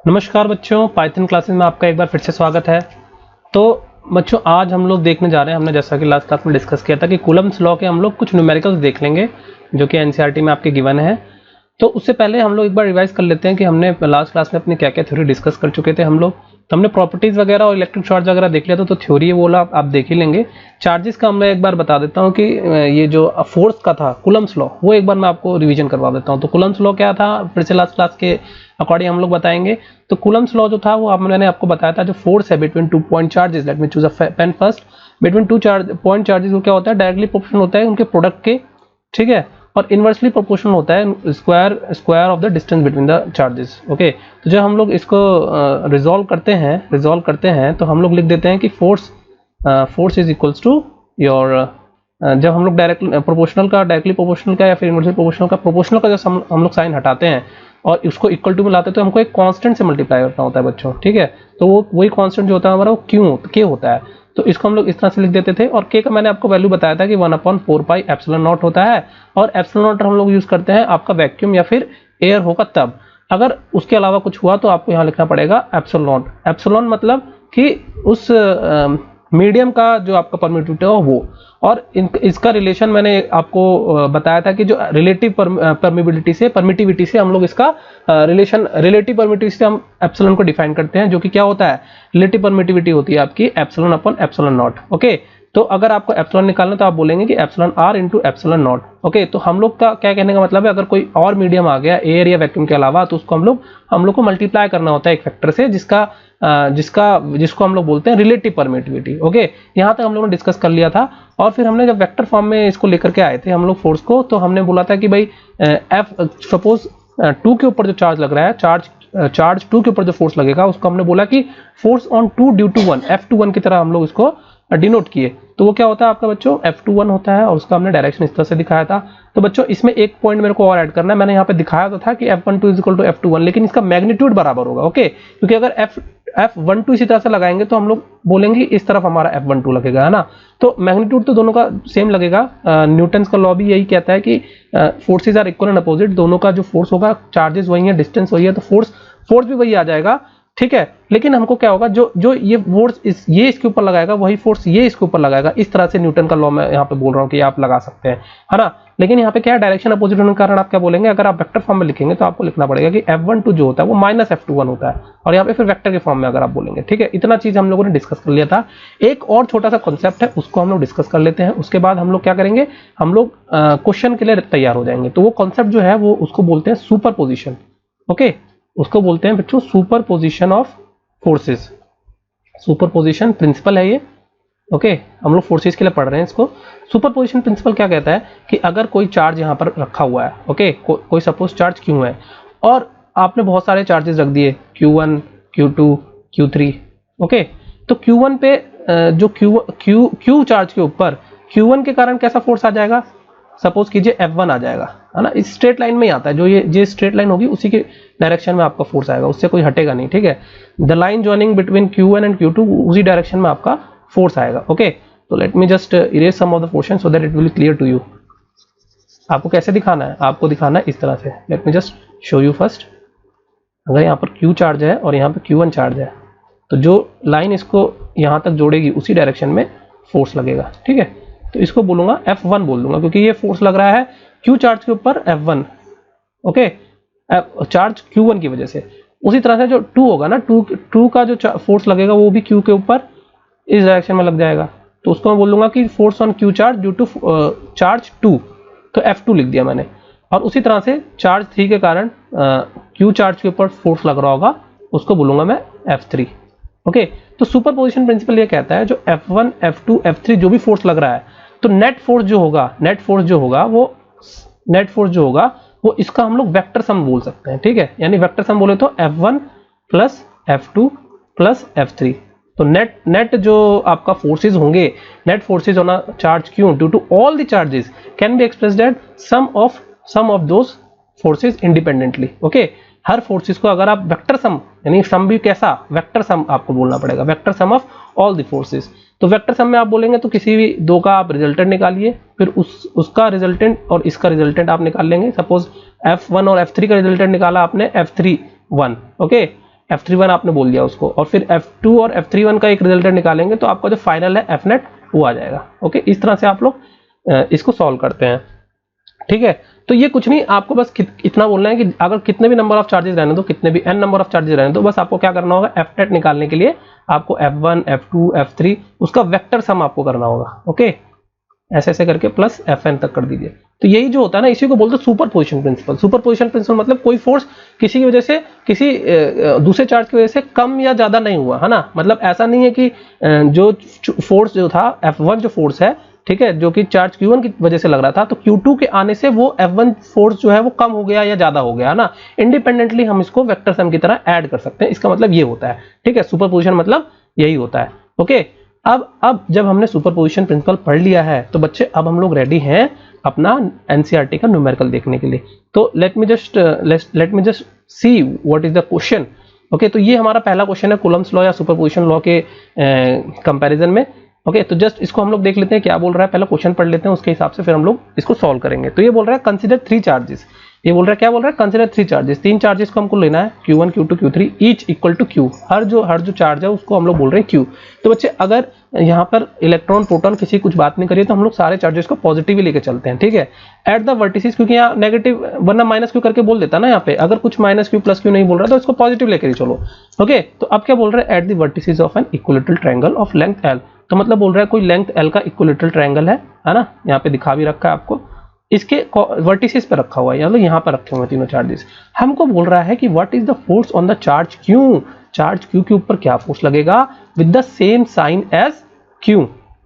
नमस्कार बच्चों, Python classes में आपका एक बार फिर से स्वागत है। तो बच्चों आज हम लोग देखने जा रहे हैं, हमने जैसा कि लास्ट क्लास में डिस्कस किया था कि कूलम्ब्स लॉ के हम लोग कुछ न्यूमेरिकल्स देख लेंगे जो कि एनसीईआरटी में आपके गिवन है। तो उससे पहले हम लोग एक बार रिवाइज कर लेते हैं कि हमने लास्ट क्लास में अपनी क्या क्या थ्योरी डिस्कस कर चुके थे हम लोग। तो हमने प्रॉपर्टीज वगैरह और इलेक्ट्रिक चार्ज वगैरह देख लिया था, तो थ्योरी है वो आप देख ही लेंगे। चार्जेस का मैं एक बार बता देता हूँ कि ये जो फोर्स का था कूलम्ब्स लॉ, वो एक बार मैं आपको रिवीजन करवा देता हूँ। तो कूलम्ब्स लॉ क्या था फिर से लास्ट क्लास के अकॉर्डिंग हम लोग बताएंगे। तो कूलम्ब्स लॉ जो था वो मैंने आपको बताया था, जो फोर्स है between 2 point charges, let me choose a pen first. Between 2 point charges वो क्या होता है, डायरेक्टली प्रोपोर्शनल होता है उनके प्रोडक्ट के, ठीक है, और इनवर्सली प्रोपोर्शनल होता है square of the distance between the charges. Okay, तो जब हम लोग इसको रिजॉल्व करते हैं तो हम लोग लिख देते हैं कि force is equals to your, जब हम लोग डायरेक्टली प्रोपोर्शनल का या फिर इनवर्सली प्रोपोर्शनल का जब हम लोग साइन हटाते हैं और उसको इक्वल टू में लाते हैं तो हमको एक कांस्टेंट से मल्टीप्लाई करना होता है बच्चों, ठीक है। तो वो वही कांस्टेंट जो होता है हमारा वो के होता है। तो इसको हम लोग इस तरह से लिख देते थे, और के का मैंने आपको वैल्यू बताया था कि 1/4 पाई एप्सिलॉन नॉट होता है। और एप्सिलॉन नॉट हम लोग यूज करते हैं आपका वैक्यूम या फिर एयर होगा तब, अगर उसके अलावा कुछ हुआ तो आपको यहाँ लिखना पड़ेगा एप्सिलॉन नॉट। एप्सिलॉन मतलब कि उस मीडियम का जो आपका परमिटिविटी हो वो, और इसका रिलेशन मैंने आपको बताया था कि जो रिलेटिव परमिटिविटी से हम लोग इसका रिलेशन, रिलेटिव परमिटिविटी से हम एप्सिलॉन को डिफाइन करते हैं, जो कि क्या होता है, रिलेटिव परमिटिविटी होती है आपकी epsilon upon epsilon naught. Okay, तो अगर आपको एप्सिलॉन निकालना तो आप बोलेंगे कि epsilon r into epsilon naught. Okay, तो हम लोग का क्या कहने का मतलब है, अगर कोई और मीडियम आ गया एयर या वैक्यूम के अलावा, तो उसको हम लोग को मल्टीप्लाई करना होता है एक फैक्टर से जिसको हम लोग बोलते हैं रिलेटिव परमिटिविटी। ओके, यहाँ तक हम लोगों ने डिस्कस कर लिया था। और फिर हमने जब वेक्टर फॉर्म में इसको लेकर के आए थे हम लोग फोर्स को, तो हमने बोला था कि भाई एफ सपोज 2 के ऊपर जो चार्ज लग रहा है, चार्ज 2 के ऊपर जो फोर्स लगेगा उसको हमने बोला कि force on 2 due to 1, F21 की तरह हम लोग इसको डिनोट किए। तो वो क्या होता है आपका बच्चों, F21 होता है, और उसका हमने डायरेक्शन इस तरह से दिखाया था। तो बच्चों इसमें एक पॉइंट मेरे को और ऐड करना है, मैंने यहाँ पे दिखाया तो था कि F12 is equal to F21, लेकिन इसका मैग्नीट्यूड बराबर होगा। ओके, क्योंकि अगर F12 इसी तरह से लगाएंगे तो हम लोग बोलेंगे इस तरफ हमारा F12 लगेगा, है ना। तो मैग्नीट्यूड तो दोनों का सेम लगेगा। न्यूटन्स का लॉ भी यही कहता है कि forces are equal and opposite, दोनों का जो फोर्स होगा, चार्जेस वही है, डिस्टेंस वही है, तो फोर्स भी वही आ जाएगा, ठीक है। लेकिन हमको क्या होगा, जो ये फोर्स ये इसके ऊपर लगाएगा वही फोर्स ये इसके ऊपर लगाएगा। इस तरह से न्यूटन का लॉ मैं यहाँ पे बोल रहा हूँ कि आप लगा सकते हैं, है ना। लेकिन यहाँ पे क्या है, डायरेक्शन अपोजिट होने के कारण आप क्या बोलेंगे, अगर आप वेक्टर फॉर्म में लिखेंगे तो आपको लिखना पड़ेगा कि F12 जो होता है वो माइनस F21 होता है, और यहाँ पे फिर वेक्टर के फॉर्म में अगर आप बोलेंगे, ठीक है। इतना चीज हम लोगों ने डिस्कस कर लिया था। एक और छोटा सा कॉन्सेप्ट है, उसको हम लोग डिस्कस कर लेते हैं। उसके बाद हम लोग क्या करेंगे, हम लोग क्वेश्चन के लिए तैयार हो जाएंगे। तो वो कॉन्सेप्ट जो है वो उसको बोलते हैं सुपर पोजिशन। ओके, उसको बोलते हैं बच्चों super position of forces. Superposition principle है ये। ओके, हम लोग फोर्सेस के लिए पढ़ रहे हैं इसको। सुपरपोजिशन प्रिंसिपल क्या कहता है कि अगर कोई चार्ज यहाँ पर रखा हुआ है, ओके, कोई सपोज चार्ज Q है, और आपने बहुत सारे चार्जेस रख दिए Q1, Q2, Q3। ओके, तो Q1 पे जो Q चार्ज के ऊपर Q1 के कारण कैसा फोर्स आ जाएगा, सपोज कीजिए F1 आ जाएगा, है ना। इस स्ट्रेट लाइन में ही आता है, जो ये स्ट्रेट लाइन होगी उसी के डायरेक्शन में आपका फोर्स आएगा, उससे कोई हटेगा नहीं, ठीक है। The line joining between Q1 and Q2, उसी डायरेक्शन में आपका फोर्स आएगा। ओके, तो let me just erase some of the portion so that it will clear to you. आपको कैसे दिखाना है, आपको दिखाना है इस तरह से। Late me just show you first. अगर यहाँ पर Q चार्ज है और यहाँ पर Q1 चार्ज है, तो जो लाइन इसको यहाँ तक जोड़ेगी उसी डायरेक्शन में फोर्स लगेगा, ठीक है। तो इसको बोलूंगा F1 बोल दूंगा, क्योंकि ये फोर्स लग रहा है Q चार्ज के ऊपर F1, ओके, चार्ज Q1 की वजह से। उसी तरह से जो 2 होगा ना, 2 का जो फोर्स लगेगा वो भी Q के ऊपर इस डायरेक्शन में लग जाएगा, तो उसको मैं बोल दूंगा कि force on Q charge due to charge 2, तो F2 लिख दिया मैंने। और उसी तरह से चार्ज 3 के कारण Q चार्ज के ऊपर फोर्स लग रहा होगा, उसको बोलूंगा मैं F3। ओके, तो सुपरपोजिशन प्रिंसिपल ये कहता है जो F1, F2, F3 जो भी फोर्स लग रहा है, तो नेट फोर्स जो होगा वो इसका हम लोग वेक्टर सम बोल सकते हैं, ठीक है। यानी वेक्टर सम बोले तो F1 plus F2 plus F3। तो नेट जो आपका फोर्सेज होंगे, net forces on a charge Q due to all the charges can be expressed at some of those forces independently. Okay, हर फोर्सेस को अगर आप वेक्टर सम, यानी सम भी कैसा, वेक्टर सम आपको बोलना पड़ेगा, vector sum of all the forces. तो वेक्टर सम में आप बोलेंगे तो किसी भी दो का आप रिजल्टेंट निकालिए, फिर उसका रिजल्टेंट और इसका रिजल्टेंट आप निकाल लेंगे। सपोज F1 और F3 का रिजल्टेंट निकाला आपने, F3 1, ओके, F31 आपने बोल दिया उसको, और फिर F2 और F31 का एक रिजल्टेंट निकालेंगे तो आपका जो फाइनल है Fnet वो आ जाएगा। ओके, इस तरह से आप लोग इसको सॉल्व करते हैं। ठीक है, तो ये कुछ नहीं, आपको बस इतना बोलना है कि अगर कितने भी नंबर ऑफ चार्जेस रहने दो, कितने भी n नंबर ऑफ चार्जेस रहने दो, बस आपको क्या करना होगा, Fnet निकालने के लिए आपको F1 F2 F3 उसका वेक्टर सम आपको करना होगा। ओके, ऐसे ऐसे करके प्लस Fn तक कर दीजिए। तो यही जो होता है ना, इसी को बोलते हैं superposition principle. Superposition principle मतलब कोई फोर्स किसी की वजह से, किसी दूसरे चार्ज की वजह से कम या ज्यादा नहीं हुआ, है ना। मतलब ऐसा नहीं है कि जो फोर्स जो था F1 जो फोर्स है, ठीक है, जो कि चार्ज Q1 की वजह से लग रहा था, तो Q2 के आने से वो F1 फोर्स जो है वो कम हो गया या ज्यादा हो गया, है ना। इंडिपेंडेंटली हम इसको वेक्टर सम की तरह ऐड कर सकते हैं, इसका मतलब ये होता है। ठीक है, सुपरपोजिशन मतलब यही होता है। ओके, अब जब हमने सुपरपोजिशन प्रिंसिपल पढ़ लिया है तो बच्चे अब हम लोग रेडी हैं अपना एनसीईआरटी का न्यूमेरिकल देखने के लिए। तो let me just see what is the question. Okay, तो ये हमारा पहला क्वेश्चन है कूलम्स लॉ या सुपरपोजिशन लॉ के कंपैरिजन में। ओके, तो जस्ट इसको हम लोग देख लेते हैं क्या बोल रहा है, पहले क्वेश्चन पढ़ लेते हैं, उसके हिसाब से फिर हम लोग इसको सॉल्व करेंगे। तो ये बोल रहा है कंसीडर 3 चार्जेस, ये बोल रहा है क्या बोल रहा है, कंसीडर 3 चार्जेस, 3 चार्जेस को हमको लेना है, Q1 Q2 Q3 each equal to Q। हर जो चार्ज है उसको हम लोग बोल रहे हैं Q। तो बच्चे अगर यहाँ पर इलेक्ट्रॉन प्रोटॉन किसी कुछ बात नहीं करिए तो हम लोग सारे चार्जेस को पॉजिटिव ही लेके चलते हैं। ठीक है, एट द वर्टिसेस, क्योंकि यहाँ नेगेटिव वरना माइनस क्यू करके बोल देता ना, यहाँ पे अगर कुछ माइनस क्यू प्लस क्यू नहीं बोल रहा तो इसको पॉजिटिव लेकर ही चलो। ओके, तो अब क्या बोल रहा है, eight the vertices of an equilateral triangle of length L। तो मतलब बोल रहा है कोई लेंथ L का इक्विलेटरल ट्रायंगल है ना, यहाँ पे दिखा भी रखा है आपको, इसके वर्टिसेस पे रखा हुआ है, मतलब यहाँ पर रखे हुए हैं तीनों चार्जेस। हमको बोल रहा है कि what is the force on the charge Q, charge Q के ऊपर क्या फोर्स लगेगा with the same sign as Q,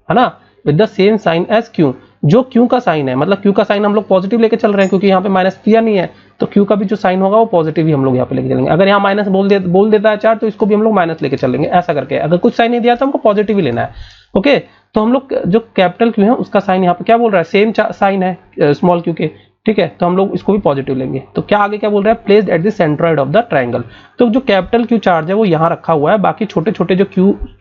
है ना, with the same sign as Q। जो Q का साइन है, मतलब Q का साइन हम लोग पॉजिटिव लेके चल रहे हैं क्योंकि यहाँ पे माइनस दिया नहीं है, तो Q का भी जो साइन होगा वो पॉजिटिव ही हम लोग यहाँ पे लेके चलेंगे। अगर यहाँ माइनस बोल देता है चार्ज तो इसको भी हम लोग माइनस लेके चलेंगे, ऐसा करके। अगर कुछ साइन नहीं दिया तो हमको पॉजिटिव ही लेना है। ओके, तो हम लोग जो कैपिटल Q है उसका साइन यहाँ पे क्या बोल रहा है, सेम साइन है स्मॉल q के। ठीक है, तो हम लोग इसको भी पॉजिटिव लेंगे। तो क्या आगे क्या बोल रहा है, placed at the centroid of the triangle. तो जो कैपिटल Q चार्ज है वो यहाँ रखा हुआ है, बाकी छोटे छोटे जो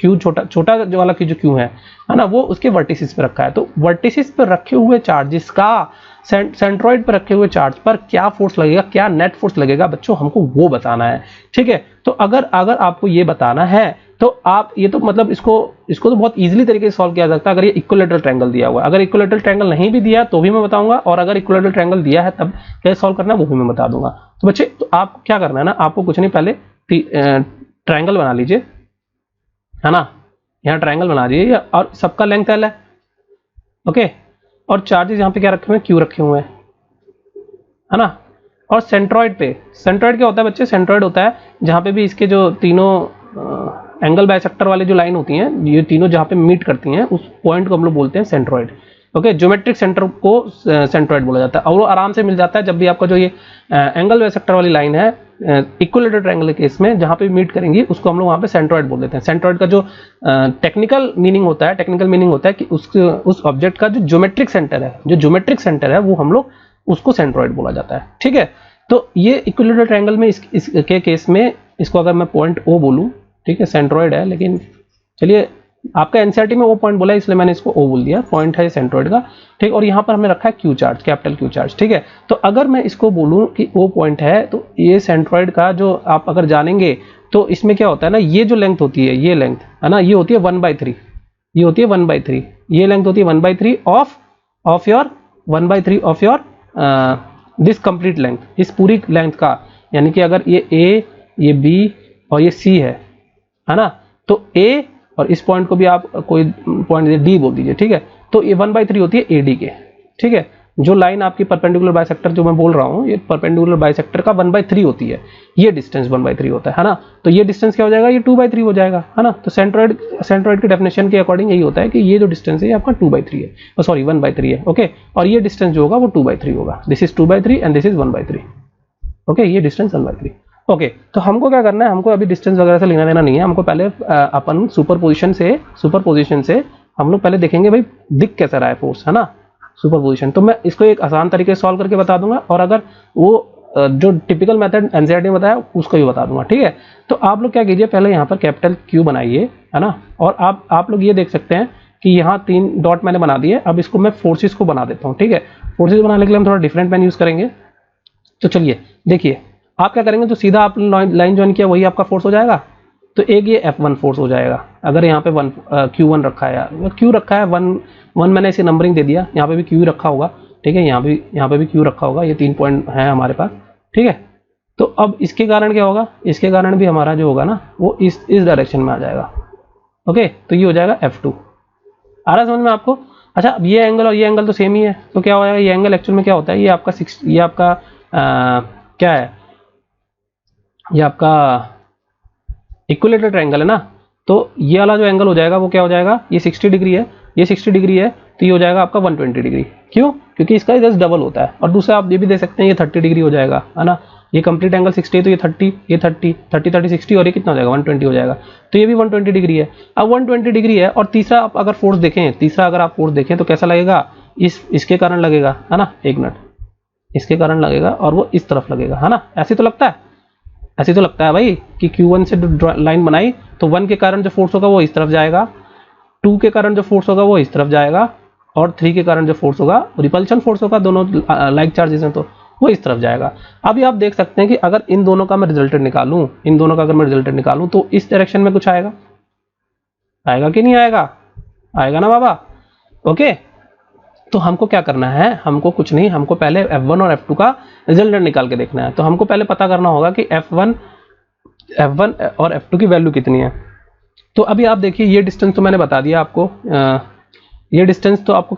Q छोटा जो वाला जो Q है ना, वो उसके वर्टिसेस पे रखा है। तो वर्टिसेस पे रखे हुए चार्जेस का सेंट्रोइड पर रखे हुए चार्ज पर क्या फोर्स लगेगा, क्या नेट फोर्स लगेगा बच्चों, हमको वो बताना है। ठीक है, तो अगर आपको ये बताना है तो आप ये तो मतलब इसको तो बहुत इजीली तरीके से सॉल्व किया जा सकता है अगर ये इक्विलेटरल ट्रायंगल दिया हुआ है। अगर इक्विलेटरल ट्रायंगल नहीं भी दिया तो भी मैं बताऊंगा, और अगर इक्विलेटरल ट्रायंगल दिया है तब कैसे सॉल्व करना है वो भी मैं बता दूंगा। तो बच्चे, तो आप क्या करना है ना, आपको कुछ नहीं, पहले ट्रायंगल बना लीजिए, है ना, यहाँ ट्रायंगल बना दीजिए और सबका लेंथ L है। ओके, और चार्जेस यहाँ पे क्या रखे हुए हैं, Q रखे हुए हैं, है ना। और सेंट्रोइड क्या होता है बच्चे, सेंट्रोइड होता है जहाँ पे भी इसके जो तीनों एंगल बाइसेक्टर वाली जो लाइन होती हैं, ये तीनों जहाँ पे मीट करती हैं उस पॉइंट को हम लोग बोलते हैं सेंट्रोइड। ओके, ज्योमेट्रिक सेंटर को सेंट्रोइड बोला जाता है, और वो आराम से मिल जाता है जब भी आपका जो ये एंगल बाइसेक्टर वाली लाइन है इक्विलेटरल ट्रायंगल के केस में जहाँ पे मीट करेंगी उसको हम लोग वहाँ पे सेंट्रोइड बोल देते हैं। सेंट्रोइड का जो टेक्निकल मीनिंग होता है कि उस ऑब्जेक्ट का जो ज्योमेट्रिक सेंटर है वो हम लोग उसको सेंट्रोइड बोला जाता है। ठीक है, तो ये इक्विलेटरल ट्रायंगल में इसके केस में इसको अगर मैं पॉइंट O बोलूं, ठीक है, सेंट्रोइड है, लेकिन चलिए आपका एनसीईआरटी में वो पॉइंट बोला है इसलिए मैंने इसको O बोल दिया, पॉइंट है सेंट्रोइड का। ठीक, और यहाँ पर हमने रखा है Q charge, capital Q charge. ठीक है, तो अगर मैं इसको बोलूं कि O पॉइंट है तो ये सेंट्रोइड का जो आप अगर जानेंगे तो इसमें क्या होता है ना, ये जो लेंथ होती है, ये लेंथ है ना, ये होती है 1/3, ये होती है 1/3, ये लेंथ होती है 1/3 of your this complete length, इस पूरी लेंथ का। यानी कि अगर ये A, ये B और ये C है ना, तो A और इस पॉइंट को भी आप कोई पॉइंट D बोल दीजिए। ठीक है, तो ये 1/3 होती है AD के। ठीक है, जो लाइन आपकी परपेंडिकुलर बाइसेक्टर जो मैं बोल रहा हूँ, ये परपेंडिकुलर बाइसेक्टर का 1/3 होती है, ये डिस्टेंस 1/3 होता है ना। तो ये डिस्टेंस क्या हो जाएगा, ये 2/3 हो जाएगा, है ना। तो सेंट्रोइड की डेफिनेशन के अकॉर्डिंग यही होता है कि ये जो डिस्टेंस है ये आपका 2/3 है, सॉरी 1/3 है। ओके, और ये डिस्टेंस जो होगा वो 2/3 होगा, this is 2/3 and this is 1/3। Okay, ये डिस्टेंस 1/3। ओके, तो हमको क्या करना है, हमको अभी डिस्टेंस वगैरह से लेना देना नहीं है, हमको पहले अपन सुपरपोजिशन से हम लोग पहले देखेंगे भाई दिख कैसा रहा है फोर्स, है ना, सुपरपोजिशन। तो मैं इसको एक आसान तरीके से सॉल्व करके बता दूंगा, और अगर वो जो टिपिकल मेथड एनसीईआरटी में बताया उसको भी बता दूंगा। ठीक है, तो आप लोग क्या कीजिए, पहले यहाँ पर कैपिटल Q बनाइए, है ना, और आप लोग ये देख सकते हैं कि यहाँ 3 डॉट मैंने बना दिए। अब इसको मैं फोर्सेस को बना देता हूँ। ठीक है, फोर्सेस बनाने के लिए हम थोड़ा डिफरेंट पेन यूज करेंगे। तो चलिए देखिए, आप क्या करेंगे, तो सीधा आप लाइन ज्वाइन किया वही आपका फोर्स हो जाएगा। तो एक ये F1 फोर्स हो जाएगा। अगर यहाँ पे Q1 रखा है, यार Q रखा है, 1 मैंने इसे नंबरिंग दे दिया, यहाँ पे भी Q रखा होगा, ठीक है, यहाँ पे भी Q रखा होगा, ये 3 पॉइंट है हमारे पास, ठीक है। तो अब इसके कारण क्या होगा, इसके कारण भी हमारा जो होगा ना वो इस डायरेक्शन में आ जाएगा। ओके, तो ये हो जाएगा F2। आ रहा समझ में आपको? अच्छा, अब ये एंगल और ये एंगल तो सेम ही है, तो क्या हो जाएगा, ये एंगल एक्चुअल में क्या होता है, ये आपका क्या है, ये आपका इक्विलेटरल ट्रायंगल है ना। तो ये वाला जो एंगल हो जाएगा वो क्या हो जाएगा, ये 60 डिग्री है, ये 60 डिग्री है, तो ये हो जाएगा आपका 120 डिग्री। क्यों? क्योंकि इसका जस्ट डबल होता है। और दूसरा आप ये भी दे सकते हैं, ये 30 डिग्री हो जाएगा, है ना। ये कंप्लीट एंगल 60 है, तो ये 30, ये 30, 30, 60, और ये कितना हो जाएगा, 120 हो जाएगा। तो ये भी 120 डिग्री है। अब 120 डिग्री है, और तीसरा आप अगर फोर्स देखें, तो कैसा लगेगा, इसके कारण लगेगा, है ना। एक मिनट, इसके कारण लगेगा और वो इस तरफ लगेगा, है ना। ऐसे तो लगता है भाई कि Q1 से लाइन बनाई तो 1 के कारण जो फोर्स होगा वो इस तरफ जाएगा, 2 के कारण जो फोर्स होगा वो इस तरफ जाएगा, और 3 के कारण जो फोर्स होगा, रिपल्शन फोर्स होगा, दोनों लाइक चार्जेस हैं तो वो इस तरफ जाएगा। अभी आप देख सकते हैं कि अगर इन दोनों का मैं रिजल्टेंट निकालूं, तो इस डायरेक्शन में कुछ आएगा कि नहीं आएगा? आएगा ना बाबा। ओके, तो हमको क्या करना है, हमको कुछ नहीं, हमको पहले F1 और F2 का रिजल्टेंट निकाल के देखना है। तो हमको पहले पता करना होगा कि F1 और F2 की वैल्यू कितनी है। तो अभी आप देखिए, ये डिस्टेंस तो मैंने बता दिया आपको, ये डिस्टेंस तो आपको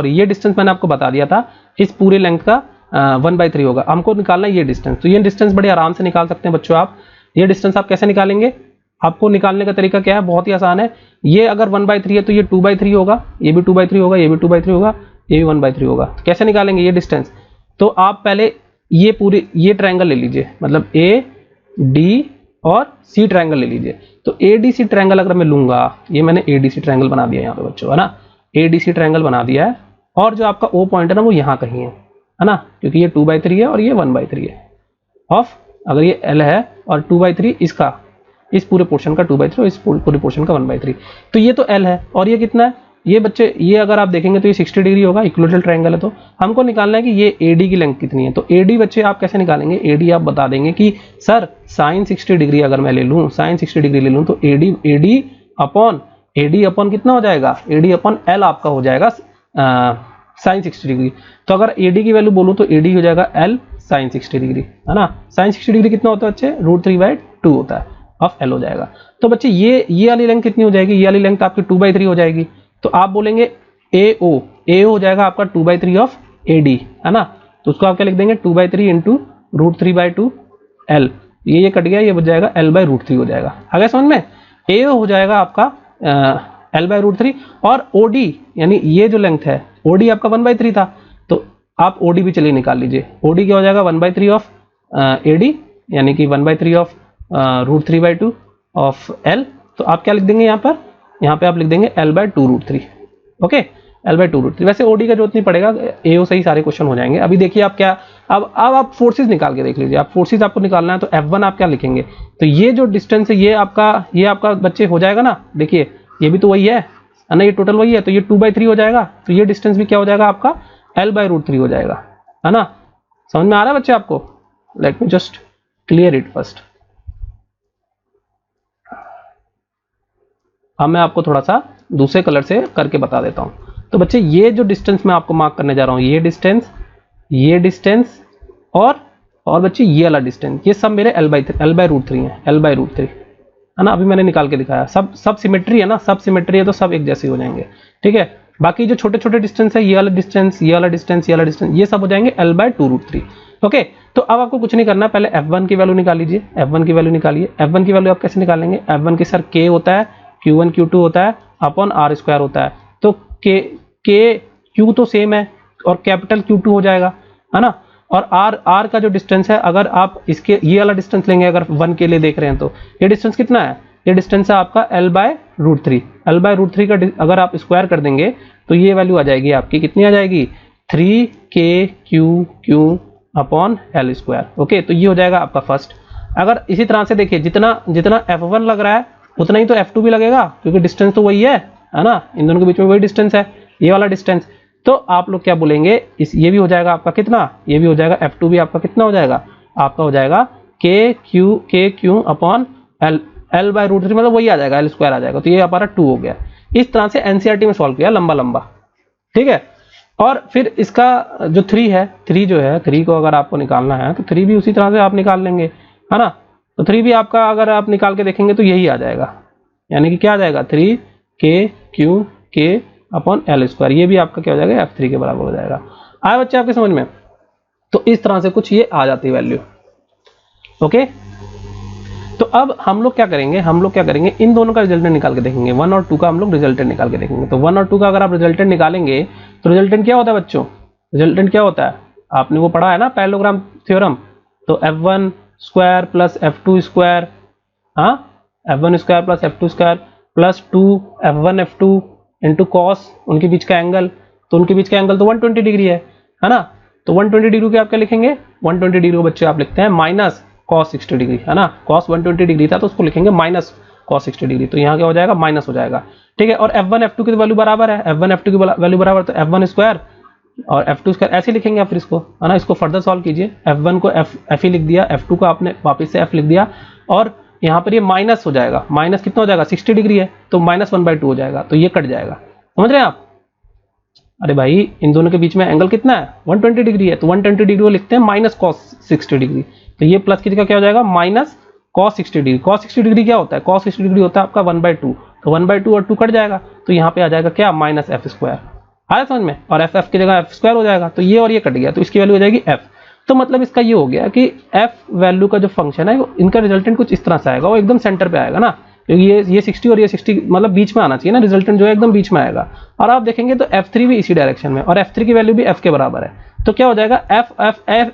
ये डिस्टेंस मैंने आपको बता दिया था, इस पूरे लेंथ का 1/3 होगा। हमको निकालना है ये डिस्टेंस। तो ये डिस्टेंस बड़े आराम से निकाल सकते हैं बच्चों आप। ये डिस्टेंस आप कैसे निकालेंगे, आपको निकालने का तरीका क्या है, बहुत ही आसान है। ये अगर 1/3 है तो ये 2/3 होगा, ये भी 2/3 होगा, ये भी 2/3 होगा, ये भी 1/3 होगा। तो कैसे निकालेंगे ये डिस्टेंस, तो आप पहले ये ट्रायंगल ले लीजिए, मतलब AD और C ट्रायंगल ले लीजिए। तो ADC ट्रायंगल अगर मैं लूंगा, ये मैंने ADC ट्रायंगल बना दिया यहाँ पे बच्चों, है ना। ADC ट्रायंगल बना दिया है, और जो आपका O पॉइंट है ना वो यहाँ कहीं है ना, क्योंकि ये 2/3 है और ये 1/3 है ऑफ, अगर ये L है और 2/3 इसका, इस पूरे पोर्शन का 2/3 और इस पूरे पोर्शन का 1/3, तो ये तो L है। और ये कितना है, ये बच्चे, ये अगर आप देखेंगे तो ये 60 डिग्री होगा, इक्विलेटरल ट्रायंगल है। तो हमको निकालना है कि ये AD की लेंथ कितनी है। तो AD बच्चे आप कैसे निकालेंगे, AD आप बता देंगे कि सर sin 60 डिग्री अगर मैं ले लूँ, sin 60 डिग्री ले लूँ, तो AD अपॉन कितना हो जाएगा, AD अपॉन L आपका हो जाएगा sin 60 डिग्री। तो अगर AD की वैल्यू बोलूँ तो AD हो जाएगा L sin 60 डिग्री, है ना। sin 60 डिग्री कितना होता है बच्चे, √3/2 होता है, ऑफ L हो जाएगा। तो बच्चे ये वाली लेंथ कितनी हो जाएगी, ये वाली लेंथ आपकी 2/3 हो जाएगी। तो आप बोलेंगे AO हो जाएगा आपका 2/3 ऑफ AD, है ना। तो उसको आप क्या लिख देंगे, 2/3 इंटू √3/2 L, ये कट गया, ये बच जाएगा L/√3 हो जाएगा। आगे समझ में, AO हो जाएगा आपका L/√3, और OD यानी ये जो लेंथ है, OD आपका 1/3 था, तो आप OD भी चलिए निकाल लीजिए। OD क्या हो जाएगा, 1/3 ऑफ AD, यानी कि 1/3 ऑफ √3/2 ऑफ L। तो आप क्या लिख देंगे यहाँ पे आप लिख देंगे L/2√3। Okay, L/2√3। वैसे OD का जरूरत नहीं पड़ेगा, AO से ही सारे क्वेश्चन हो जाएंगे। अभी देखिए आप क्या, अब आप फोर्सेस निकाल के देख लीजिए। आप फोर्सेस आपको निकालना है, तो F1 आप क्या लिखेंगे, तो ये जो डिस्टेंस है ये आपका बच्चे हो जाएगा ना। देखिए ये भी तो वही है ना, ये टोटल वही है, तो ये 2/3 हो जाएगा, तो ये डिस्टेंस भी क्या हो जाएगा आपका, L/√3 हो जाएगा, है ना। समझ में आ रहा है बच्चे आपको? Late me just clear it first. अब मैं आपको थोड़ा सा दूसरे कलर से करके बता देता हूं। तो बच्चे ये जो डिस्टेंस मैं आपको मार्क करने जा रहा हूं, ये डिस्टेंस और बच्चे ये वाला डिस्टेंस, ये सब मेरे L/√3 है, L/√3, है ना। अभी मैंने निकाल के दिखाया, सब सिमेट्री है ना, सब सिमेट्री है तो सब एक जैसे हो जाएंगे, ठीक है। बाकी जो छोटे छोटे डिस्टेंस है, ये वाला डिस्टेंस, ये वाला डिस्टेंस, ये वाला डिस्टेंस, ये सब हो जाएंगे L/2√3। ओके, तो अब आपको कुछ नहीं करना, पहले F1 की वैल्यू निकाल लीजिए। F1 की वैल्यू निकालिए। F1 की वैल्यू आप कैसे निकालेंगे, F1 की सर K होता है, Q1 Q2 होता है अपॉन R² होता है। तो Q तो सेम है और कैपिटल Q2 हो जाएगा, है ना। और R का जो डिस्टेंस है, अगर आप इसके ये वाला डिस्टेंस लेंगे, अगर 1 के लिए देख रहे हैं, तो ये डिस्टेंस कितना है, ये डिस्टेंस है आपका L/√3। L/√3 का अगर आप स्क्वायर कर देंगे तो ये वैल्यू आ जाएगी आपकी, कितनी आ जाएगी, 3KQQ अपॉन L²। ओके, तो ये हो जाएगा आपका फर्स्ट। अगर इसी तरह से देखिए, जितना F1 लग रहा है उतना ही तो F2 भी लगेगा, क्योंकि डिस्टेंस तो वही है ना, इन दोनों के बीच में वही डिस्टेंस है, ये वाला डिस्टेंस। तो आप लोग क्या बोलेंगे, ये भी हो जाएगा आपका कितना, ये भी हो जाएगा, F2 भी आपका कितना हो जाएगा, आपका हो जाएगा के Q upon L by root 3, मतलब वही आ जाएगा, एल स्क्वायर आ जाएगा। तो ये हमारा 2 हो गया। इस तरह से एनसीईआरटी में सॉल्व किया लंबा लंबा, ठीक है। और फिर इसका जो 3 है, 3 जो है, 3 को अगर आपको निकालना है तो 3 भी उसी तरह से आप निकाल लेंगे, है ना। तो 3 भी आपका अगर आप निकाल के देखेंगे तो यही आ जाएगा, यानी कि क्या आ जाएगा 3 के क्यू के अपॉन एल स्क्वायर। ये भी आपका क्या हो जाएगा, F3 के बराबर हो जाएगा। आया बच्चे आपके समझ में? तो इस तरह से कुछ ये आ जाती है वैल्यू, ओके। तो अब हम लोग क्या करेंगे, इन दोनों का रिजल्टेंट निकाल के देखेंगे। 1 और 2 का हम लोग रिजल्टेंट निकाल के देखेंगे। तो 1 और 2 का अगर आप रिजल्टेंट निकालेंगे तो रिजल्टेंट क्या होता है बच्चों, रिजल्टेंट क्या होता है, आपने वो पढ़ा है ना पैरेललोग्राम थ्योरम। तो F1 square plus F2 square, हाँ, F1 square plus F2 square plus 2 F1 F2 into cos, उनके बीच का एंगल, तो उनके बीच का एंगल तो 120 डिग्री है ना। तो 120 डिग्री के आप क्या लिखेंगे, 120 डिग्री को बच्चे आप लिखते हैं माइनस cos 60 डिग्री, है ना। cos 120 डिग्री था तो उसको लिखेंगे माइनस cos 60 डिग्री, तो यहाँ क्या हो जाएगा, माइनस हो जाएगा, ठीक है। और F1 F2 की वैल्यू बराबर है, F1 F2 की वैल्यू बराबर, तो F1 स्क्वायर और F2 स्क्वायर ऐसे लिखेंगे आप फिर इसको, है ना। इसको फर्दर सॉल्व कीजिए, F1 को F ही लिख दिया, F2 को आपने वापस से F लिख दिया, और यहाँ पर ये माइनस हो जाएगा, माइनस कितना हो जाएगा, 60 डिग्री है तो माइनस 1/2 हो जाएगा, तो ये कट जाएगा, समझ रहे हैं आप। अरे भाई इन दोनों के बीच में एंगल कितना है, 120 डिग्री है, तो 120 डिग्री को लिखते हैं माइनस cos 60 डिग्री, तो ये प्लस की जगह क्या हो जाएगा, minus cos 60 degree. cos 60 degree क्या होता है, cos 60 डिग्री होता है आपका 1/2, तो 1/2 और 2 कट जाएगा, तो यहाँ पे आ जाएगा क्या, माइनस एफ स्क्वायर। आया समझ में, और एफ की जगह एफ स्क्वायर हो जाएगा, तो ये और ये कट गया, तो इसकी वैल्यू हो जाएगी एफ। तो मतलब इसका ये हो गया कि एफ वैल्यू का जो फंक्शन है इनका रिजल्टेंट कुछ इस तरह से आएगा, वो एकदम सेंटर पे आएगा ना, क्योंकि ये 60 और ये 60 मतलब बीच में आना चाहिए ना, रिजल्टेंट जो है एकदम बीच में आएगा। और आप देखेंगे तो F3 भी इसी डायरेक्शन में, और F3 की वैल्यू भी F के बराबर है, तो क्या हो जाएगा,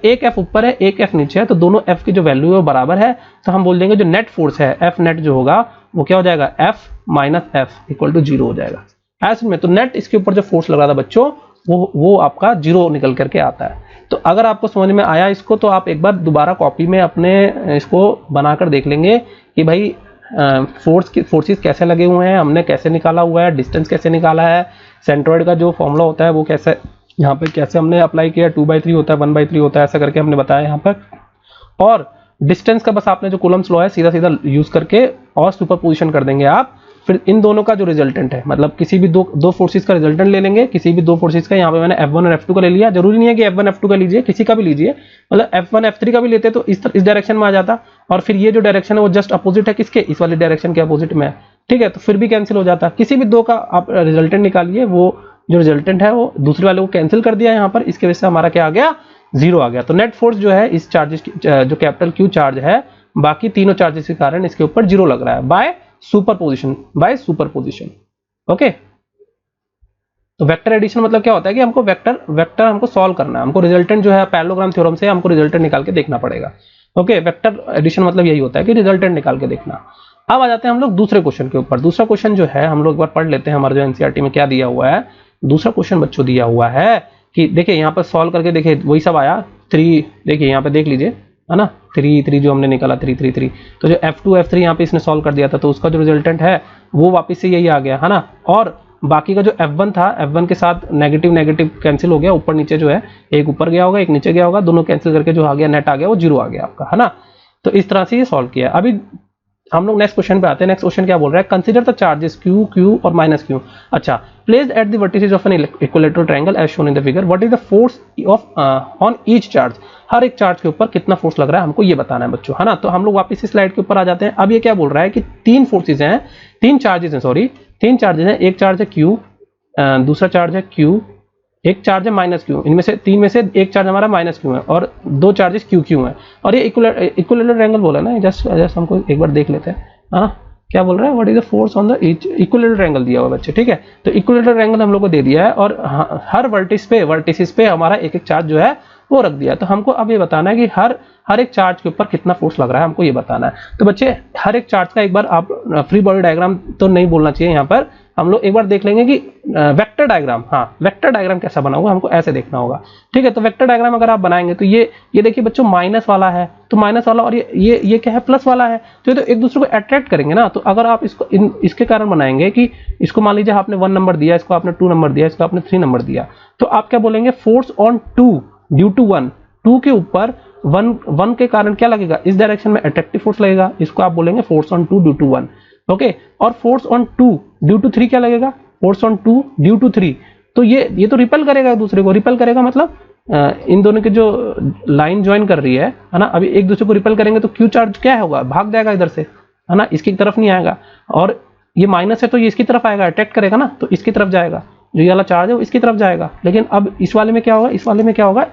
एक F ऊपर है एक F नीचे है, तो दोनों F की जो वैल्यू है वो बराबर है, तो हम बोल देंगे जो नेट फोर्स है F नेट जो होगा वो क्या हो जाएगा, F minus F equal to 0 हो जाएगा। ऐसे में तो नेट इसके ऊपर जो फोर्स लग रहा था बच्चों वो आपका 0 निकल करके आता है। तो अगर आपको समझ में आया इसको, तो आप एक बार दोबारा कॉपी में अपने इसको बनाकर देख लेंगे कि भाई फोर्सेस कैसे लगे हुए हैं, हमने कैसे निकाला हुआ है, डिस्टेंस कैसे निकाला है, सेंट्रॉइड का जो फॉर्मूला होता है वो कैसे यहाँ पे कैसे हमने अप्लाई किया, 2/3 होता है 1/3 होता है, ऐसा करके हमने बताया यहाँ पर। और डिस्टेंस का बस आपने जो कूलम्स लॉ है सीधा सीधा यूज करके और सुपरपोजिशन कर देंगे आप, फिर इन दोनों का जो रिजल्टेंट है, मतलब किसी भी दो फोर्सेस का रिजल्टेंट ले लेंगे, किसी भी दो फोर्सेस का, यहाँ पे मैंने F1 और F2 का ले लिया, जरूरी नहीं है कि F1 F2 का लीजिए, किसी का भी लीजिए, मतलब F1 F3 का भी लेते तो इस डायरेक्शन में आ जाता, और फिर ये जो डायरेक्शन है वो जस्ट अपोजिट है किसके, इस वाले डायरेक्शन के अपोजिट में है, ठीक है, तो फिर भी कैंसिल हो जाता। किसी भी दो का आप रिजल्टेंट निकालिए, वो जो रिजल्टेंट है वो दूसरे वाले को कैंसिल कर दिया यहाँ पर, इसके वजह से हमारा क्या आ गया, 0 आ गया। तो नेट फोर्स जो है इस चार्जेस जो कैपिटल Q चार्ज है बाकी तीनों चार्जेस के कारण इसके ऊपर 0 लग रहा है बाय सुपरपोजिशन, ओके। तो वेक्टर एडिशन मतलब क्या होता है कि हमको वेक्टर हमको सॉल्व करना है, हमको रिजल्टेंट जो है पैरेललोग्राम थ्योरम से हमको रिजल्टेंट निकाल के देखना पड़ेगा, ओके। वेक्टर एडिशन मतलब यही होता है कि रिजल्टेंट निकाल के देखना। अब आ जाते हैं हम लोग दूसरे क्वेश्चन के ऊपर। दूसरा क्वेश्चन जो है हम लोग एक बार पढ़ लेते हैं, हमारे जो एनसीईआरटी में क्या दिया हुआ है। दूसरा क्वेश्चन बच्चों दिया हुआ है कि देखिए यहाँ पर सॉल्व करके देखिए वही सब आया 3, देखिए यहाँ पे देख लीजिए, है ना, 3 जो हमने निकाला 3, तो जो F2 F3 यहाँ पे इसने सॉल्व कर दिया था, तो उसका जो रिजल्टेंट है वो वापस से यही आ गया, है ना। और बाकी का जो F1 था, F1 के साथ नेगेटिव कैंसिल हो गया, ऊपर नीचे जो है एक ऊपर गया होगा एक नीचे गया होगा, दोनों कैंसिल करके जो आ गया नेट आ गया वो 0 आ गया आपका, है ना। तो इस तरह से ये सॉल्व किया। अभी हम लोग नेक्स्ट क्वेश्चन पे आते हैं। नेक्स्ट क्वेश्चन क्या बोल रहा है, कंसीडर द चार्जेस Q और माइनस Q। अच्छा, placed at the vertices of an equilateral triangle as shown in the figure, what is the force of on each charge. हर एक चार्ज के ऊपर कितना फोर्स लग रहा है हमको ये बताना है बच्चों, है ना। तो हम लोग वापस इस स्लाइड के ऊपर आ जाते हैं। अब ये क्या बोल रहा है कि तीन चार्जेस हैं, एक चार्ज है Q, दूसरा चार्ज है Q, एक चार्ज है माइनस Q। इनमें से तीन में से एक चार्ज हमारा माइनस Q है और दो चार्जेस QQ हैं, और ये इक्विलैटरल ट्रायंगल बोला ना, जस्ट हमको एक बार देख लेते हैं, है ना। क्या बोल रहा है, what is the force on the equilateral triangle दिया हुआ बच्चे, ठीक है। तो इक्विलैटरल ट्रायंगल हम लोग को दे दिया है, और हर वर्टिसेस पे हमारा एक चार्ज जो है वो रख दिया। तो हमको अब ये बताना है कि हर एक चार्ज के ऊपर कितना फोर्स लग रहा है, हमको ये बताना है। तो बच्चे हर एक चार्ज का एक बार आप फ्री बॉडी डायग्राम तो नहीं बोलना चाहिए, यहाँ पर हम लोग एक बार देख लेंगे कि वेक्टर डायग्राम, हाँ वेक्टर डायग्राम कैसा बना होगा हमको ऐसे देखना होगा, ठीक है। तो वेक्टर डायग्राम अगर आप बनाएंगे तो ये देखिए बच्चों माइनस वाला है, तो माइनस वाला, और ये क्या है, प्लस वाला है, तो ये तो एक दूसरे को अट्रैक्ट करेंगे ना। तो अगर आप इसको इसके कारण बनाएंगे कि इसको मान लीजिए आपने 1 नंबर दिया, इसको आपने 2 नंबर दिया, इसको आपने 3 नंबर दिया, तो आप क्या बोलेंगे, फोर्स ऑन 2 ड्यू टू 1, 2 के ऊपर वन के कारण क्या लगेगा, इस डायरेक्शन में अट्रैक्टिव फोर्स लगेगा, इसको आप बोलेंगे force on 2 due to 1। Okay, और फोर्स ऑन 2 ड्यू टू 3 क्या लगेगा, फोर्स ऑन 2 ड्यू टू 3। तो ये तो रिपेल करेगा एक दूसरे को, रिपेल करेगा मतलब इन दोनों के जो लाइन ज्वाइन कर रही है ना, अभी एक दूसरे को रिपेल करेंगे तो क्यू चार्ज क्या होगा, भाग जाएगा इधर से, है ना, इसकी तरफ नहीं आएगा। और ये माइनस है तो ये इसकी तरफ आएगा, अट्रैक्ट करेगा ना, तो इसकी तरफ जाएगा, जो ये वाला चार्ज है वो इसकी तरफ जाएगा। लेकिन अब इस वाले में क्या होगा, इस वाले में क्या होगा,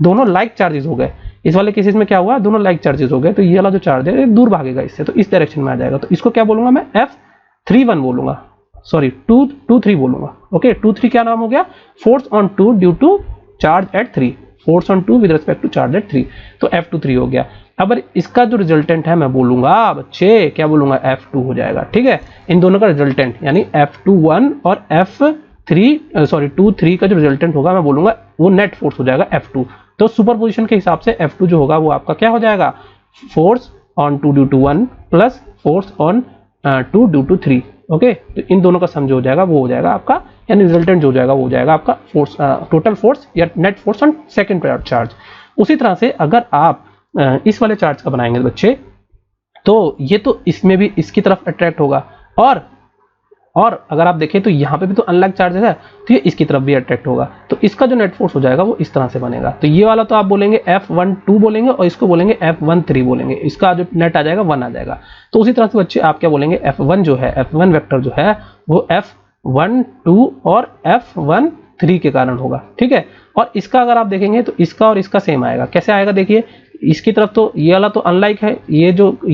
दोनों लाइक चार्जेस हो गए। इस वाले केसेस में क्या हुआ, दोनों लाइक चार्जेस हो गए, तो ये वाला जो चार्ज है दूर भागेगा इससे, तो इस डायरेक्शन में आ जाएगा। तो इसको क्या बोलूंगा मैं, F31 बोलूंगा, सॉरी 2-3 बोलूंगा। ओके, 2-3 क्या नाम हो गया, force on 2 due to charge at 3, force on 2 with respect to charge at 3, तो F23 हो गया। अब इसका जो रिजल्टेंट है मैं बोलूंगा बच्चे, क्या बोलूंगा, F2 हो जाएगा। ठीक है, इन दोनों का रिजल्टेंट यानी F21 और F3 का जो रिजल्टेंट होगा मैं बोलूंगा वो नेट फोर्स हो जाएगा F2। तो सुपरपोजिशन के हिसाब से F2 जो होगा वो आपका क्या हो जाएगा, force on 2 due to 1 plus force on 2 due to 3। Okay, तो इन दोनों का सम जो हो जाएगा वो हो जाएगा आपका, यानी रिजल्टेंट जो हो जाएगा वो हो जाएगा आपका फोर्स, टोटल फोर्स या net force on second charge. उसी तरह से अगर आप इस वाले चार्ज का बनाएंगे बच्चे, तो ये तो इसमें भी इसकी तरफ अट्रैक्ट होगा, और अगर आप देखें तो यहाँ पे भी तो अनलाइक चार्जेस है, तो ये इसकी तरफ भी अट्रैक्ट होगा, तो इसका जो नेट फोर्स हो जाएगा वो इस तरह से बनेगा। तो ये वाला तो आप बोलेंगे F12 बोलेंगे और इसको बोलेंगे F13 बोलेंगे, इसका जो नेट आ जाएगा 1 आ जाएगा। तो उसी तरह से बच्चे आप क्या बोलेंगे, F1 जो है, F1 वेक्टर जो है वो F12 और F13 के कारण होगा। ठीक है, और इसका अगर आप देखेंगे तो इसका और इसका सेम आएगा। कैसे आएगा, देखिए इसकी तरफ तो ये वाला तो अनलाइक है, ये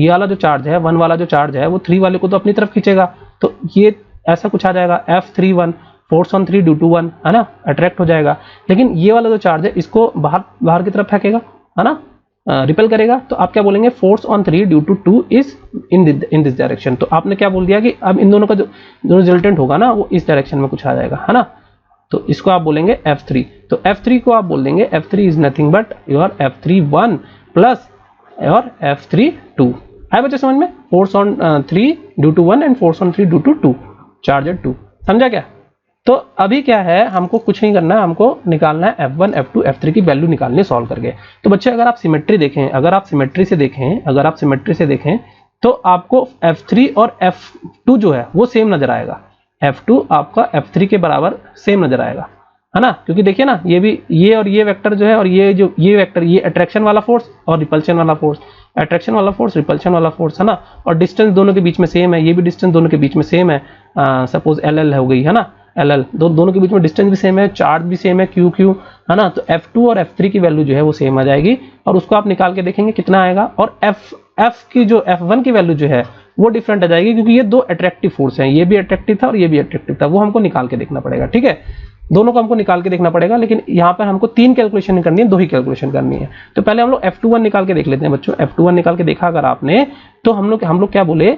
वाला जो चार्ज है, 1 वाला जो चार्ज है वो 3 वाले को तो अपनी तरफ खींचेगा, तो ये ऐसा कुछ आ जाएगा F31 force on 3 due to 1, है ना, अट्रैक्ट हो जाएगा। लेकिन ये वाला जो चार्ज है इसको बाहर की तरफ फेंकेगा, है ना, रिपेल करेगा, तो आप क्या बोलेंगे, force on 3 due to 2 is in this direction. तो आपने क्या बोल दिया कि अब इन दोनों का जो रिजल्टेंट होगा ना वो इस डायरेक्शन में कुछ आ जाएगा, है ना, तो इसको आप बोलेंगे F3। तो F3 को आप बोल देंगे F3 is nothing but your F31 plus your F32। है बच्चे समझ में, force on 3 due to 1 and force on 3 due to 2, charge at 2, समझा क्या। तो अभी क्या है, हमको कुछ नहीं करना है, हमको निकालना है F1 F2 F3 की वैल्यू निकालनी सॉल्व करके। तो बच्चे अगर आप सिमेट्री देखें, अगर आप सिमेट्री से देखें तो आपको F3 और F2 जो है वो सेम नजर आएगा, F2 आपका F3 के बराबर सेम नजर आएगा, है ना, क्योंकि देखिए ना ये और ये वेक्टर जो है, और ये वेक्टर, ये अट्रैक्शन वाला फोर्स और रिपल्शन वाला फोर्स, अट्रैक्शन वाला फोर्स रिपल्शन वाला फोर्स, है ना, और डिस्टेंस दोनों के बीच में सेम है, ये भी डिस्टेंस दोनों के बीच में सेम है, सपोज LL हो गई, है ना, LL दोनों के बीच में डिस्टेंस भी सेम है, चार्ज भी सेम है QQ, है ना, तो F2 और F3 की वैल्यू जो है वो सेम आ जाएगी, और उसको आप निकाल के देखेंगे कितना आएगा। और F की जो F1 की वैल्यू जो है वो डिफरेंट आ जाएगी, क्योंकि ये दो अट्रैक्टिव फोर्स हैं, ये भी अट्रैक्टिव था और ये भी अट्रैक्टिव था, वो हमको निकाल के देखना पड़ेगा। ठीक है, दोनों को हमको निकाल के देखना पड़ेगा, लेकिन यहाँ पर हमको 3 कैलकुलेशन करनी है, 2 ही कैलकुलेशन करनी है। तो पहले हम लोग F21 निकाल के देख लेते हैं बच्चों। F21 निकाल के देखा अगर आपने, तो हम लोग क्या बोले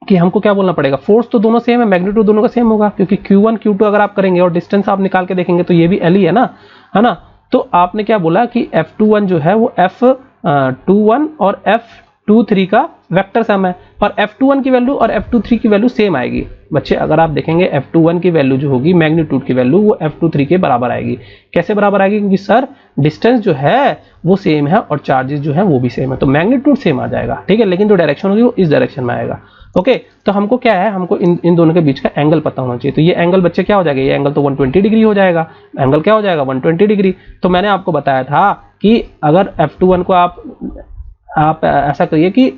कि हमको क्या बोलना पड़ेगा, फोर्स तो दोनों सेम है, मैग्नीट्यूड दोनों का सेम होगा, क्योंकि Q1 Q2 अगर आप करेंगे और डिस्टेंस आप निकाल के देखेंगे तो ये भी L ही है ना, तो आपने क्या बोला कि F21 जो है वो F21 और F23 का वेक्टर सम है, और F21 की वैल्यू और F23 की वैल्यू सेम आएगी। बच्चे अगर आप देखेंगे F21 की वैल्यू जो होगी, मैग्नीट्यूड की वैल्यू, वो F23 के बराबर आएगी। कैसे बराबर आएगी, क्योंकि सर डिस्टेंस जो है वो सेम है और चार्जेस जो है वो भी सेम है, तो मैग्नीट्यूड सेम आ जाएगा। ठीक है, लेकिन जो डायरेक्शन होगी वो इस डायरेक्शन में आएगा। ओके, तो हमको क्या है, हमको इन दोनों के बीच का एंगल पता होना चाहिए। तो ये एंगल बच्चे क्या हो जाएगा, ये एंगल तो 120 डिग्री हो जाएगा, एंगल क्या हो जाएगा 120 डिग्री। तो मैंने आपको बताया था कि अगर F21 को आप ऐसा करिए कि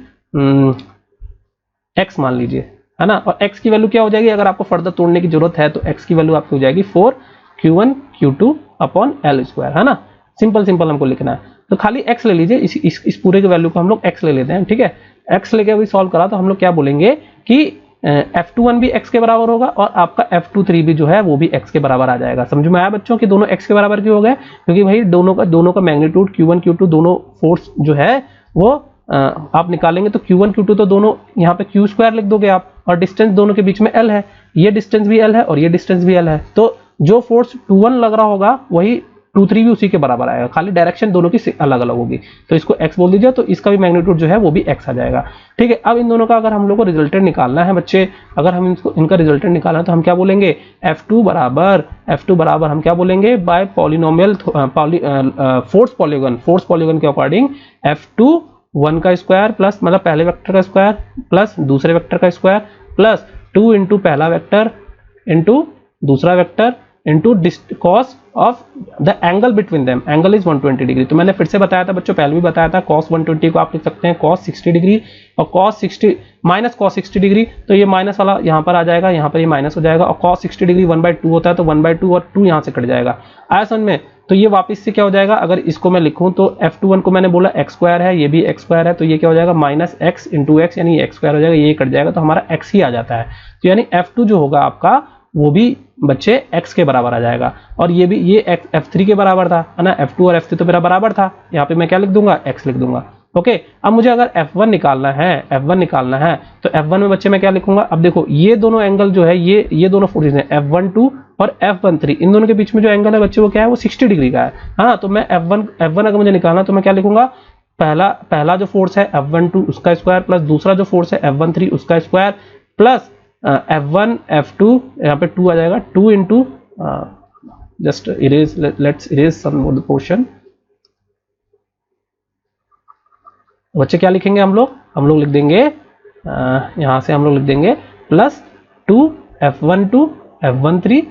x मान लीजिए, है ना, और x की वैल्यू क्या हो जाएगी, अगर आपको फर्दर तोड़ने की जरूरत है तो x की वैल्यू आपकी हो जाएगी 4q1 q2 upon L square, है ना, सिंपल हमको लिखना है। तो खाली x ले लीजिए, इस पूरे के वैल्यू को हम लोग x ले लेते हैं। ठीक है, x लेके अभी सॉल्व करा तो हम लोग क्या बोलेंगे कि F21 भी x के बराबर होगा और आपका F23 भी जो है वो भी x के बराबर आ जाएगा। समझ में आया बच्चों कि दोनों x के बराबर क्यों हो गए, क्योंकि भाई दोनों का मैग्नीट्यूड Q1 Q2 दोनों फोर्स जो है वो आप निकालेंगे तो Q1 Q2 तो दोनों यहाँ पे Q स्क्वायर लिख दोगे आप, और डिस्टेंस दोनों के बीच में L है, ये डिस्टेंस भी L है और ये डिस्टेंस भी L है, तो जो फोर्स 21 लग रहा होगा वही 2 3 भी उसी के बराबर आएगा, खाली डायरेक्शन दोनों की अलग अलग होगी। तो इसको x बोल दीजिए, तो इसका भी मैग्नीट्यूड जो है वो भी x आ जाएगा। ठीक है, अब इन दोनों का अगर हम लोग को रिजल्टेंट निकालना है बच्चे, अगर हम इनका रिजल्टेंट निकालना है तो हम क्या बोलेंगे, f2 बराबर हम क्या बोलेंगे, बाय पॉलिनोमियल फोर्स पॉलीगन के अकॉर्डिंग f2 1 का स्क्वायर प्लस मतलब पहले वेक्टर का स्क्वायर प्लस दूसरे वेक्टर का स्क्वायर प्लस 2 इंटू पहला वेक्टर इंटू दूसरा vector into cos of the angle between them, angle is 120 degree. तो मैंने फिर से बताया था बच्चों, पहले भी बताया था, cos 120 को आप लिख सकते हैं cos 60 डिग्री और cos 60 डिग्री, तो ये माइनस वाला यहाँ पर आ जाएगा, यहाँ पर ये माइनस हो जाएगा, और cos 60 डिग्री 1/2 होता है, तो 1/2 और 2 यहाँ से कट जाएगा। आया समझ में? तो ये वापस से क्या हो जाएगा, अगर इसको मैं लिखूं तो f21 को मैंने बोला x स्क्वायर है, ये भी x स्क्वायर है, तो ये क्या हो जाएगा माइनस x इंटू एक्स, यानी x स्क्वायर हो जाएगा, ये कट जाएगा, तो हमारा x ही आ जाता है। तो यानी f2 जो होगा आपका वो भी बच्चे x के बराबर आ जाएगा, और ये भी ये f3 के बराबर था, है ना, f2 और f3 तो मेरा बराबर था, यहाँ पे मैं क्या लिख दूंगा, x लिख दूंगा। ओके, अब मुझे अगर f1 निकालना है तो f1 में बच्चे मैं क्या लिखूंगा, अब देखो ये दोनों एंगल जो है, ये दोनों फोर्सेस हैं f12 और f13, इन दोनों के बीच में जो एंगल है बच्चे वो क्या है, वो 60 डिग्री का है। हाँ, तो मैं f1 अगर मुझे निकालना तो मैं क्या लिखूंगा, पहला जो फोर्स है f12 उसका स्क्वायर प्लस दूसरा जो फोर्स है f13 उसका स्क्वायर प्लस f1 f2, यहाँ पे 2 आ जाएगा, 2 into just erase, let's erase some more portion. बच्चे क्या लिखेंगे हम लोग लिख देंगे, यहाँ से हम लोग लिख देंगे plus 2 f12 f13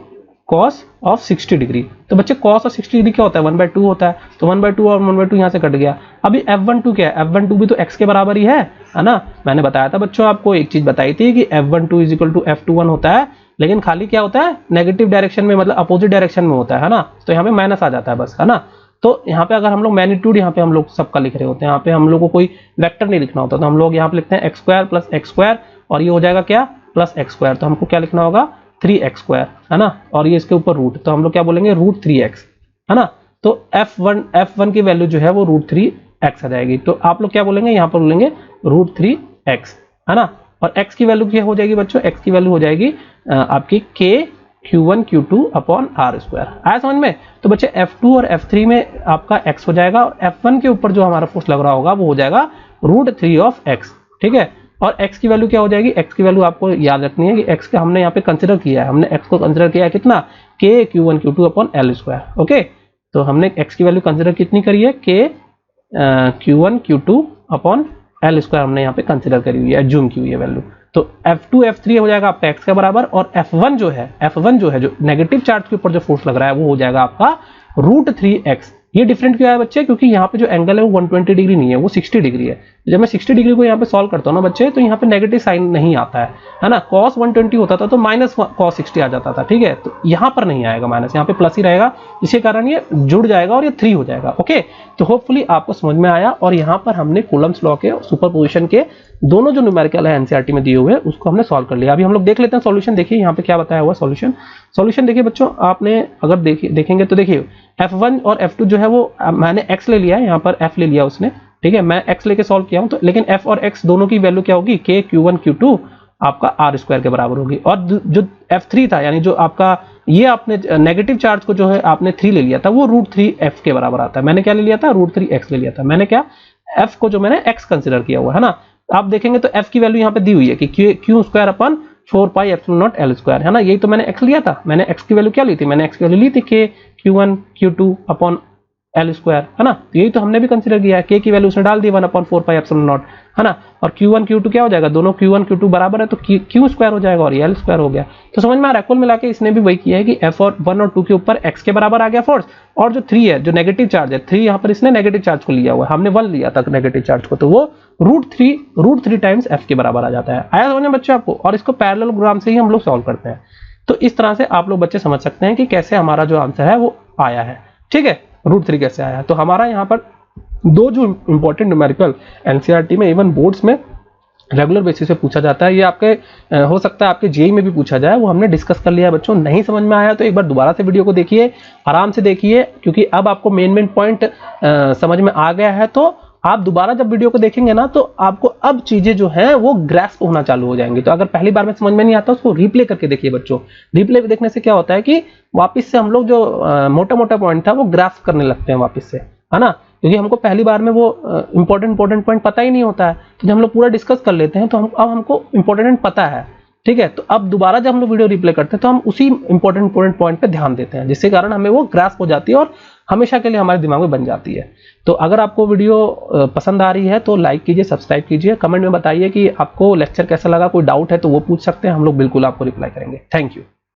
cos of 60 degree. तो बच्चे cos ऑफ 60 डिग्री क्या होता है, 1/2 होता है, तो 1/2 और 1/2 यहाँ से कट गया। अभी f12 क्या है, f12 भी तो x के बराबर ही है ना। मैंने बताया था बच्चों, आपको एक चीज बताई थी कि f12 is equal to f21 होता है, लेकिन खाली क्या होता है, नेगेटिव डायरेक्शन में, मतलब अपोजिट डायरेक्शन में होता है ना, तो यहाँ पे माइनस आ जाता है बस, है ना। तो यहाँ पे अगर हम लोग मैग्नीट्यूड यहाँ पे हम लोग सबका लिख रहे होते हैं, यहाँ पे हम लोग को कोई वेक्टर नहीं लिखना होता, तो हम लोग यहाँ पे लिखते हैं x square plus x square, और ये हो जाएगा क्या, प्लस x स्क्वायर, तो हमको क्या लिखना होगा 3x स्क्वायर, है ना, और ये इसके ऊपर रूट, तो हम लोग क्या बोलेंगे √3x, है ना। तो f1 की वैल्यू जो है वो √3x आ जाएगी, तो आप लोग क्या बोलेंगे, यहाँ पर बोलेंगे √3x, है ना। और x की वैल्यू क्या हो जाएगी बच्चों, x की वैल्यू हो जाएगी आपकी k q1 q2 upon r square. आया समझ में? तो बच्चे f2 और f3 में आपका x हो जाएगा, और f1 के ऊपर जो हमारा फोर्स लग रहा होगा वो हो जाएगा √3 ऑफ x, ठीक है। और x की वैल्यू क्या हो जाएगी, x की वैल्यू आपको याद रखनी है कि x का हमने यहाँ पे कंसिडर किया है, हमने x को कंसिडर किया है कितना, k q1 q2 upon l square. Okay, तो हमने x की वैल्यू कंसिडर कितनी करी है, k q1 q2 upon l square हमने यहाँ पे कंसिडर करी हुई है, एज्यूम की हुई है वैल्यू। तो f2 f3 हो जाएगा आपका x के बराबर, और f1 जो है जो नेगेटिव चार्ज के ऊपर जो फोर्स लग रहा है वो हो जाएगा आपका √3x। ये डिफरेंट क्यों है बच्चे, क्योंकि यहाँ पे जो एंगल है वो 120 डिग्री नहीं है, वो 60 डिग्री है। जब मैं 60 डिग्री को यहाँ पे सॉल्व करता हूँ ना बच्चे, तो यहाँ पे नेगेटिव साइन नहीं आता है ना। cos 120 होता था तो माइनस cos 60 आ जाता था, ठीक है, तो यहाँ पर नहीं आएगा माइनस, यहाँ पे प्लस ही रहेगा, इसी कारण ये जुड़ जाएगा और ये 3 हो जाएगा। ओके, तो होपफुली आपको समझ में आया, और यहाँ पर हमने कूलम्स लॉ के सुपरपोजिशन के दोनों जो न्यूमेरिकल है एनसीईआरटी में दिए हुए उसको हमने सॉल्व कर लिया। अभी हम लोग देख लेते हैं सॉल्यूशन। देखिए यहाँ पे क्या बताया हुआ सॉल्यूशन देखिए बच्चों, आपने अगर देखेंगे तो देखिए f1 और f2 जो है वो मैंने x ले लिया है, यहाँ पर f ले लिया उसने, ठीक है, मैं x लेके सॉल्व किया हूँ, तो लेकिन f और x दोनों की वैल्यू क्या होगी, k q1 q2 आपका r स्क्वायर के बराबर होगी। और जो f3 था, यानी जो आपका ये आपने नेगेटिव चार्ज को जो है आपने 3 ले लिया था, वो √3f के बराबर आता है। मैंने क्या ले लिया था, √3x ले लिया था। मैंने क्या, f को जो मैंने x कंसिडर किया हुआ है ना। आप देखेंगे तो f की वैल्यू यहाँ पे दी हुई है कि q square upon 4πε0 l square, है ना। यही तो मैंने x लिया था, मैंने x की वैल्यू क्या ली थी, मैंने x की वैल्यू ली थी k q1 q2 upon l square, है ना। तो यही तो हमने भी कंसीडर किया है, k की वैल्यू उसने डाल दी 1/4πε0, है ना। और q1 q2 क्या हो जाएगा, दोनों q1 q2 बराबर है, तो q स्क्वायर हो जाएगा और ये l स्क्वायर हो गया। तो समझ में आ रहा है, कुल मिला के इसने भी वही किया है कि f और 1 और 2 के ऊपर x के बराबर आ गया फोर्स, और जो 3 है, जो नेगेटिव चार्ज है 3, यहाँ पर इसने नेगेटिव चार्ज को लिया हुआ है, हमने 1 लिया था नेगेटिव चार्ज को, तो वो √3 टाइम्स f के बराबर आ जाता है। आया समझ में बच्चे आपको? और इसको पैरेललोग्राम से ही हम लोग सॉल्व करते हैं। तो इस तरह से आप लोग बच्चे समझ सकते हैं कि कैसे हमारा जो आंसर है वो आया है, ठीक है, √3 कैसे आया है। तो हमारा यहाँ पर दो जो इंपॉर्टेंट न्यूमेरिकल एनसीईआरटी में, इवन बोर्ड्स में रेगुलर बेसिस पे पूछा जाता है, ये आपके हो सकता है आपके जेईई में भी पूछा जाए, वो हमने डिस्कस कर लिया है बच्चों। नहीं समझ में आया तो एक बार दोबारा से वीडियो को देखिए, आराम से देखिए, क्योंकि अब आपको मेन पॉइंट समझ में आ गया है, तो आप दोबारा जब वीडियो को देखेंगे ना तो आपको अब चीजें जो हैं वो ग्रैस्प होना चालू हो जाएंगी। तो अगर पहली बार में समझ में नहीं आता उसको रिप्ले करके देखिए बच्चों। रिप्ले देखने से क्या होता है कि वापस से हम लोग जो मोटा मोटा पॉइंट था वो ग्रास्प करने लगते हैं वापस से, है ना, क्योंकि हमको पहली बार में वो इंपॉर्टेंट पॉइंट पता ही नहीं होता है। तो जब हम लोग पूरा डिस्कस कर लेते हैं तो अब हमको इंपॉर्टेंट पता है, ठीक है। तो अब दोबारा जब हम लोग वीडियो रिप्ले करते हैं तो हम उसी इंपॉर्टेंट पॉइंट पे ध्यान देते हैं, जिसके कारण हमें वो ग्रास्प हो जाती है और हमेशा के लिए हमारे दिमाग में बन जाती है। तो अगर आपको वीडियो पसंद आ रही है तो लाइक कीजिए, सब्सक्राइब कीजिए, कमेंट में बताइए कि आपको लेक्चर कैसा लगा, कोई डाउट है तो वो पूछ सकते हैं, हम लोग बिल्कुल आपको रिप्लाई करेंगे। Thank you.